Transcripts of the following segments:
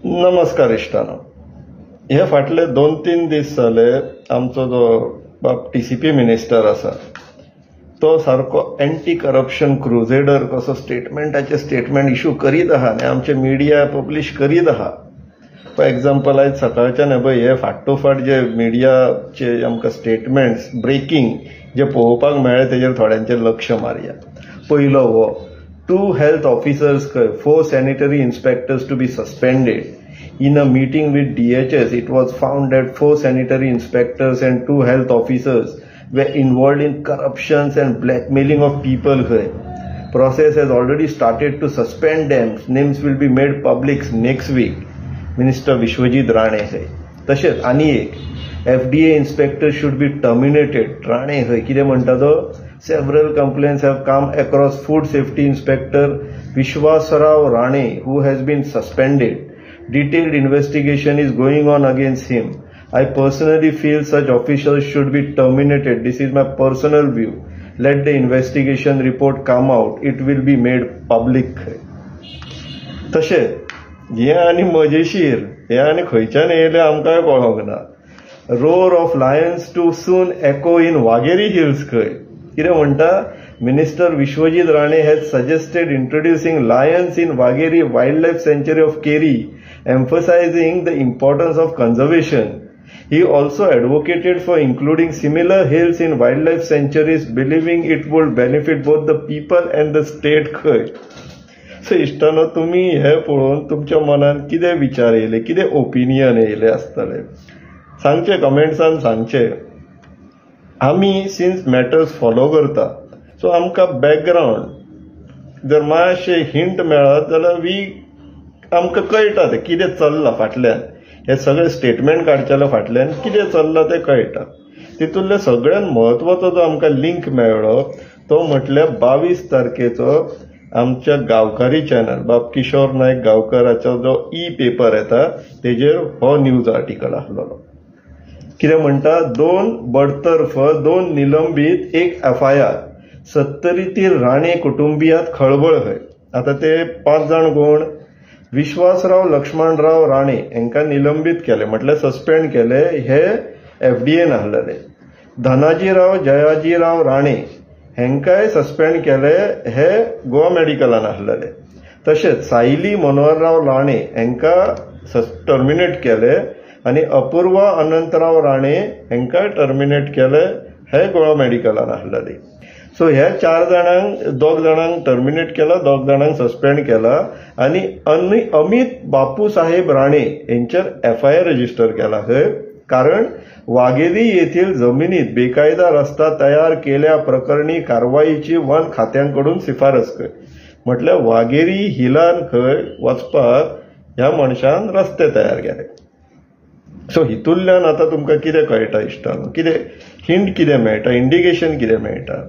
नमस्कार इश्टानो. हे फाटले 2-3 दीस जाले आमचो जो बाप टीसीपी मिनिस्टर आसा तो सारको एंटी करप्शन क्रुसेडर कसो स्टेटमेंट इश्यू करीत आहा आनी आमचे मिडिया पब्लिश करीत आहा. फॉर एक्झाम्पल आयज सकाळच्यान हे फाटोफाट जे मिडियाचे आमकां स्टेटमेंट्स ब्रेकिंग जे पळोवपाक मेळ्ळे तेजेर थोड्यांचेर लक्ष मारया. पयलो हो 2 health officers, 4 sanitary inspectors to be suspended. In a meeting with DHS, it was found that 4 sanitary inspectors and 2 health officers were involved in corruptions and blackmailing of people. Process has already started to suspend them. Names will be made public next week. Minister Vishwajit Rane. तशेंच आनी एक FDA inspector should be terminated. Rane कितें म्हणटा तो Several complaints have come across food safety inspector Vishwasarao Rane, who has been suspended. Detailed investigation is going on against him. I personally feel such officials should be terminated. This is my personal view. Let the investigation report come out. It will be made public. तशेंच हे आनी मजेशीर हे आनी खंयच्यान येयले आमकां कळोंक ना. Roar of lions to soon echo in Vagheri hills कितें म्हणटा minister Vishwajit Rane has suggested introducing lions in Vagheri wild life sanctuary of Keri, emphasizing the importance of conservation. He also advocated for including similar hills in wildlife sanctuaries, believing it would benefit both the people and the state. So इश्टानो तुम्ही हे पळोवन तुमच्या मनात कितें विचार येयले, कितें ओपिनियन येयले आसतले सांगचे, कमेंट्सान सांगचे. आमी सिन्स मॅटर्स फॉलो करता सो आमकां बॅकग्राऊंड जर मातशे हिंट मेळत जाल्यार आमकां कळटा ते कितें चल्लां फाटल्यान. हे सगळे स्टेटमेंट काडचेले फाटल्यान कितें चल्लां तें कळटा. तितूंतले सगळ्यात म्हत्वाचो जो आमकां लिंक मेळ्ळो तो म्हटल्यार 22 तारखेचो आमच्या गांवकारी चॅनल बाब किशोर नायक गांवकाराचो जो पेपर येता तेजेर हो न्यूज आर्टिकल आसलेलो. कितें म्हणटा 2 बडतर्फ, 2 निलंबीत, 1 FIR. 70 राणे कुटुंबियांत खळबळ. आता ते 5 जाण कोण? विश्वासराव लक्ष्मणराव राणे हांकां निलंबित केले म्हटल्यार सस्पेंड केले, हे FDAन आसलेले. धनाजीराव जयाजीराव राणे हांकांय सस्पेंड केले, हे गोवा मेडिकलान आसलेले. तशेंच सायली मनोहरराव राणे हांकां टर्मिनेट केले आणि अपूर्वा अनंतराव राणे हांकां टर्मिनेट केले, हे गोवा मेडिकलान आसलेले. सो ह्या 4 जाणांक 2 जाणांक टर्मिनेट केला, 2 जाणांक सस्पेंड केला आणि अमित बापू साहेब राणे यांचेर FIR रजिस्टर केला. कारण वाघेरी येथील जमिनीत बेकायदा रस्ता तयार केल्या प्रकरणी कारवाईची वन खात्यांकडून शिफारस म्हटल्यार वाघेरी हिलान खंय वचपाक ह्या मनशान रस्ते तयार केले. सो हितूंतल्यान आता तुमकां कितें कळटा इश्टानो, कितें हिंट कितें मेळटा, इंडिकेशन कितें मेळटा.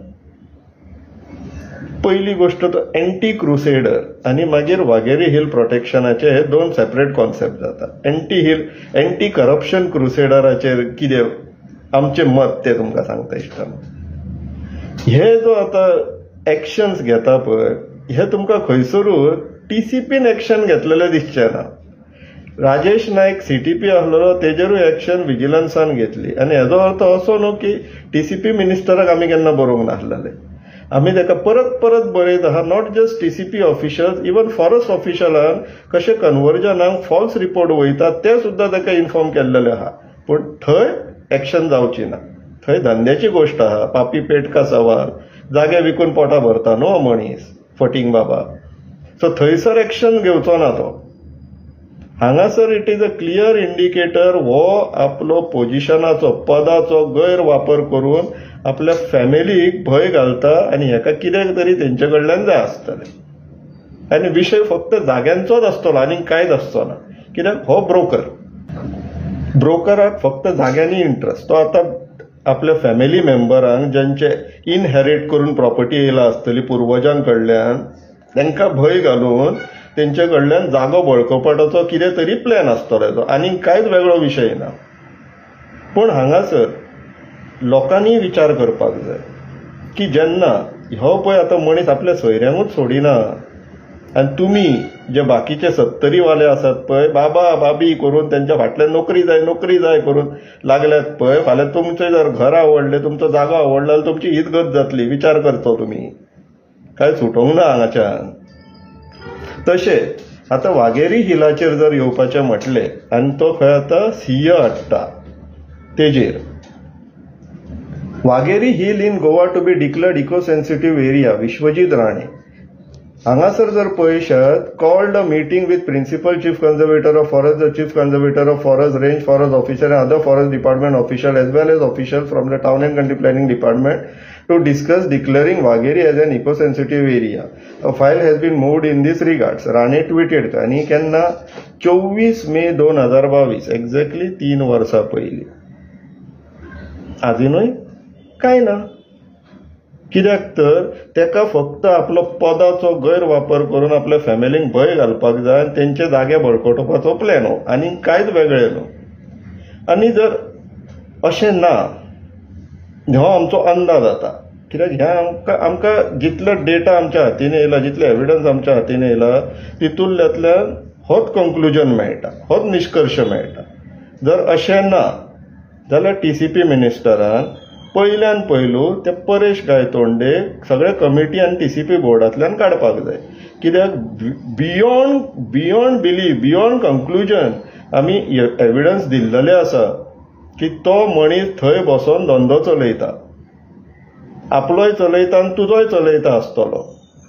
पहिली गोष्ट तो एंटी क्रुसेडर आणि मागीर वाघेरी हिल प्रोटेक्शनाचे हे 2 सेपरेट कॉन्सेप्ट जाता. एंटी करप्शन क्रुसेडराचेर कितें आमचे मत ते तुमकां सांगता इश्टानो. हे जो आता एक्शन्स घेता पळय हे तुमकां खंयसरूच TCPन एक्शन घेतलेले दिसचे ना. राजेश नायक CTP आसलेलो तेजेरूय एक्शन विजिलन्सान घेतली आणि हेजो अर्थ असो न्हू की TCP मिनिस्टराक आमी केन्ना बरोवंक नासलेले. आमी ताका परत परत बरयत आहा. Not just TCP officials, even forest ऑफिशलान कशे कन्वर्जनाक फॉल्स रिपोर्ट वयतात ते सुद्धा ताका इन्फॉर्म केल्लेले आहा. पण थंय एक्शन जावची ना. थंय धंद्याची गोष्ट आहा. पापी पेट का सवाल, जागे विकून पोटां भरता न्हू मनीस, फटींग बाबा. सो थंयसर एक्शन घेवचो ना तो. हांगासर it is a clear indicator हो आपलो पोजिशनाचो पदाचो गैरवापर करून आपल्या फॅमिलीक भंय घालता आणि हेका कितें तरी तेंचे कडल्यान जाय आसतलें. आनी विशय फक्त जाग्यांचोच आसतलो आनी कांयच आसचो ना. कित्याक हो ब्रोकराक फक्त जाग्यांनी इंट्रस्ट. तो आता आपल्या फॅमिली मेंबरांक ज्यांचे इनहेरिट करून प्रॉपर्टी येयला आसतली पुर्वजां कडल्यान तांकां भंय घालून तेंचे कडल्यान जागो बळकवपाचो कितें तरी प्लॅन आसतलो आनी कांयच वेगळो विशय ना. पूण हांगासर लोकांनी विचार करपाक जाय की जेन्ना हो पळय आतां मनीस आपल्या सोयऱ्यांकूच सोडिना आणि तुम्ही जे बाकीचे 70 वाले आसात पळय, बाबा बाबी करून त्यांच्या फाटल्यान नोकरी जाय करून लागल्यात पळय, फाल्यां तुमचें जर घर आवडलें, तुमचो जागो आवडलो जाल्यार तुमची हीच गत जातली. विचार करचो तुमी, काय सुटोंक ना हांगाच्यान. तशेंच आतां वाघेरी हिलाचेर जर येवपाचें म्हटलें आनी तो खंय आतां सिंह हाडटा तेजेर. Wagheri hill in Goa to be declared eco sensitive area. Vishwajit Rane हांगासर जर पळयशात, called a meeting with principal chief conservator of forest, the chief conservator of forest, range forest officer and other forest department official as well as officials from the town and country planning department to discuss declaring Wagheri as an eco-sensitive area. A file has been moved in this regards. Rane tweeted आनी केन्ना 24 मे 2022, exactly 3 वर्सां पयलीं. आजुनूय काय ना. कित्याक तर तेका फक्त आपलो पदाचो गैरवापर करून आपल्या फॅमिलीक भंय घालपाक जाय आनी तेंचे जागे बळकटोवपाचो प्लॅन हो, आनी कांयच वेगळें न्हू. आनी जर अशें ना, हो आमचो अंदाज जाता. कित्याक ह्या आमकां जितलो डेटा आमच्या हातीन येयला, जितले एविडन्स आमच्या हातीन येयला, तितूंतल्यान होच कन्क्लुजन मेळटा, होच निश्कर्श मेळटा. जर अशें ना जाल्यार TCP मिनिस्टरान पयल्यान पयलू ते परेश गायतोंडे सगळे कमिटी आनी TCP बोर्डांतल्यान काडपाक जाय. कित्याक बियॉन्ड बिलीफ, बियॉन्ड कन्क्लुजन आमी एविडन्स दिल्लेले आसा की तो मनीस थंय बसून धंदो चलयता, आपलोय चलयता आनी तुजोय चलयता आसतलो,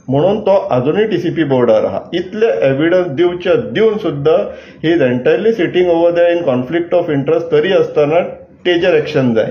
म्हणून तो आजुनूय TCP बोर्डार आहा. इतले एविडन्स दिवन सुद्दां he is entirely sitting over there in conflict of interest तरी आसतना तेजेर एक्शन जाय.